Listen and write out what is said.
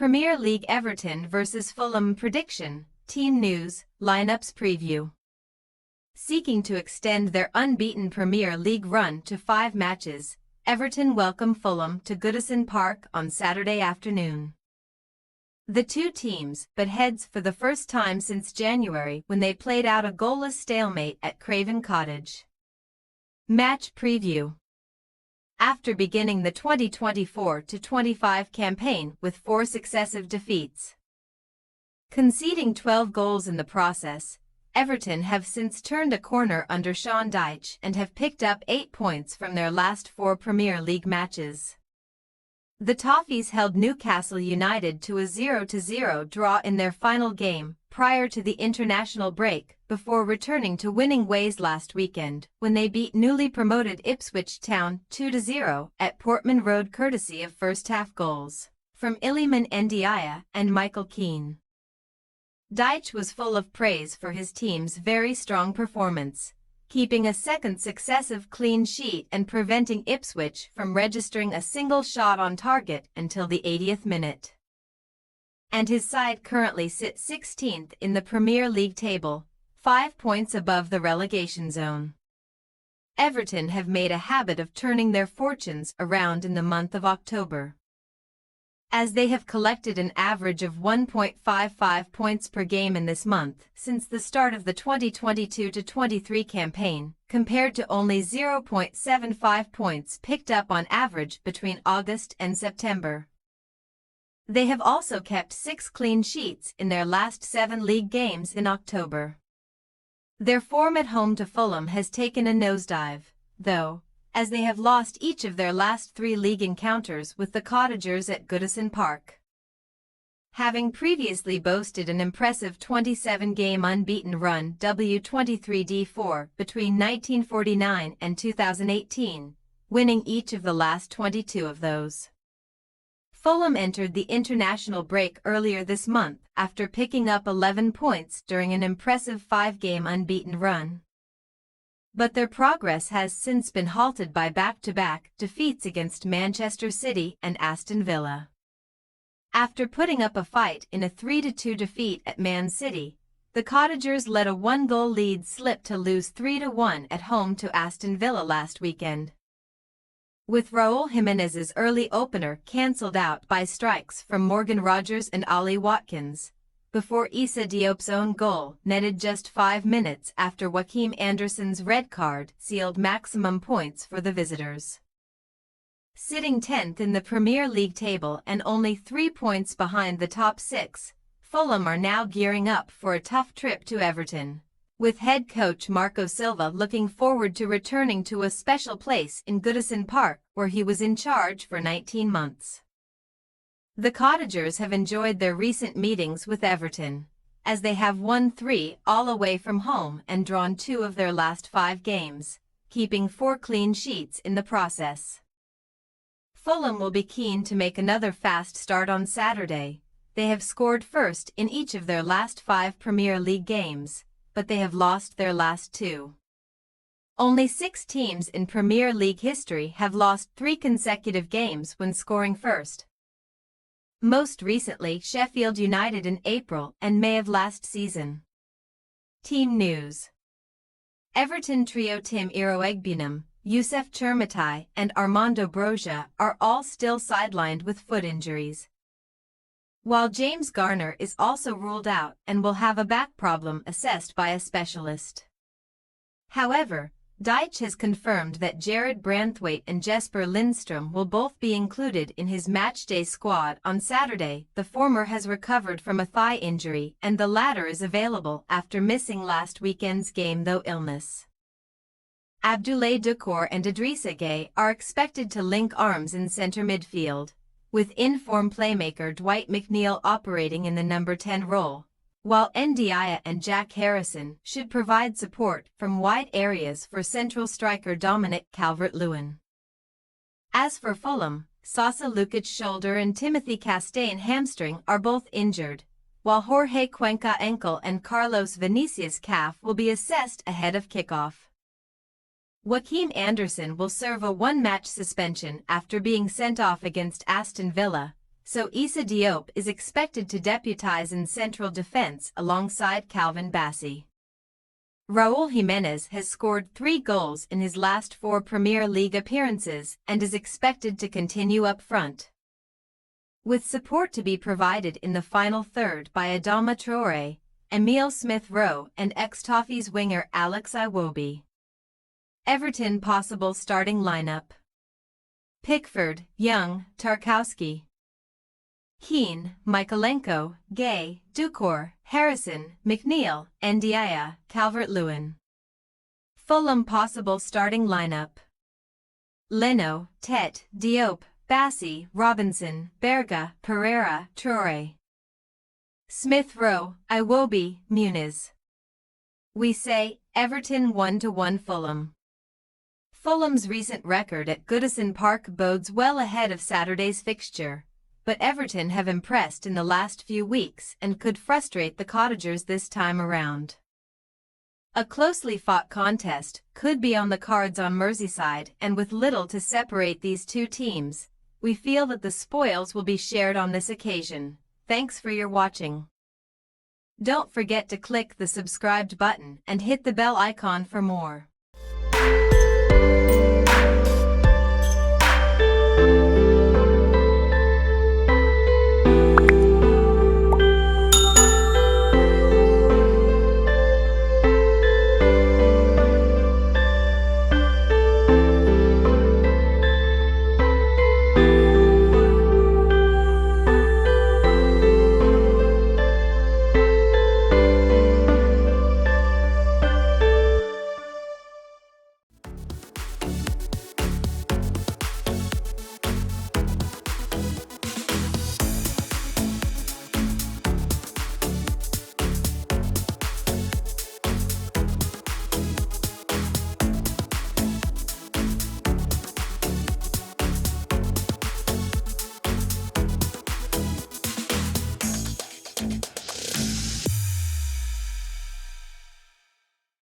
Premier League Everton vs Fulham prediction, team news, lineups preview. Seeking to extend their unbeaten Premier League run to 5 matches, Everton welcome Fulham to Goodison Park on Saturday afternoon. The two teams butt heads for the first time since January when they played out a goalless stalemate at Craven Cottage. Match preview. After beginning the 2024-25 campaign with 4 successive defeats, conceding 12 goals in the process, Everton have since turned a corner under Sean Dyche and have picked up 8 points from their last 4 Premier League matches. The Toffees held Newcastle United to a 0-0 draw in their final game prior to the international break before returning to winning ways last weekend when they beat newly promoted Ipswich Town 2-0 at Portman Road courtesy of first-half goals from Iliman Ndiaye and Michael Keane. Dyche was full of praise for his team's very strong performance, keeping a second successive clean sheet and preventing Ipswich from registering a single shot on target until the 80th minute. And his side currently sits 16th in the Premier League table, 5 points above the relegation zone. Everton have made a habit of turning their fortunes around in the month of October, as they have collected an average of 1.55 points per game in this month since the start of the 2022-23 campaign, compared to only 0.75 points picked up on average between August and September. They have also kept 6 clean sheets in their last 7 league games in October. Their form at home to Fulham has taken a nosedive, though, as they have lost each of their last 3 league encounters with the Cottagers at Goodison Park. Having previously boasted an impressive 27-game unbeaten run W23D4 between 1949 and 2018, winning each of the last 22 of those. Fulham entered the international break earlier this month after picking up 11 points during an impressive 5-game unbeaten run. But their progress has since been halted by back-to-back defeats against Manchester City and Aston Villa. After putting up a fight in a 3-2 defeat at Man City, the Cottagers let a 1-goal lead slip to lose 3-1 at home to Aston Villa last weekend, with Raul Jimenez's early opener cancelled out by strikes from Morgan Rogers and Ollie Watkins, before Issa Diop's own goal netted just 5 minutes after Joachim Anderson's red card sealed maximum points for the visitors. Sitting 10th in the Premier League table and only 3 points behind the top 6, Fulham are now gearing up for a tough trip to Everton, with head coach Marco Silva looking forward to returning to a special place in Goodison Park where he was in charge for 19 months. The Cottagers have enjoyed their recent meetings with Everton, as they have won 3 all away from home and drawn 2 of their last 5 games, keeping 4 clean sheets in the process. Fulham will be keen to make another fast start on Saturday. They have scored first in each of their last 5 Premier League games, but they have lost their last 2. Only 6 teams in Premier League history have lost 3 consecutive games when scoring first. Most recently Sheffield United in April and May of last season. Team news. Everton trio Tim Iroegbunam, Youssef Chermatai and Armando Broja are all still sidelined with foot injuries, while James Garner is also ruled out and will have a back problem assessed by a specialist. However, Dyche has confirmed that Jared Branthwaite and Jesper Lindstrom will both be included in his matchday squad on Saturday. The former has recovered from a thigh injury and the latter is available after missing last weekend's game through illness. Abdoulaye Doucouré and Idrissa Gueye are expected to link arms in centre midfield, with in-form playmaker Dwight McNeil operating in the number 10 role, while Ndiaye and Jack Harrison should provide support from wide areas for central striker Dominic Calvert-Lewin. As for Fulham, Sasa Lukic shoulder and Timothy Castaigne hamstring are both injured, while Jorge Cuenca ankle and Carlos Vinicius calf will be assessed ahead of kickoff. Joachim Anderson will serve a 1-match suspension after being sent off against Aston Villa, so Issa Diop is expected to deputise in central defence alongside Calvin Bassey. Raúl Jiménez has scored 3 goals in his last 4 Premier League appearances and is expected to continue up front, with support to be provided in the final third by Adama Traoré, Emile Smith-Rowe and ex-Toffees winger Alex Iwobi. Everton possible starting lineup: Pickford, Young, Tarkowski, Keane, Michalenko, Gay, Doucouré, Harrison, McNeil, Ndiaye, Calvert-Lewin. Fulham possible starting lineup: Leno, Tet, Diop, Bassey, Robinson, Berga, Pereira, Traoré, Smith-Rowe, Iwobi, Muniz. We say Everton 1-1 Fulham. Fulham's recent record at Goodison Park bodes well ahead of Saturday's fixture, but Everton have impressed in the last few weeks and could frustrate the Cottagers this time around. A closely fought contest could be on the cards on Merseyside, and with little to separate these two teams, we feel that the spoils will be shared on this occasion. Thanks for your watching. Don't forget to click the subscribed button and hit the bell icon for more.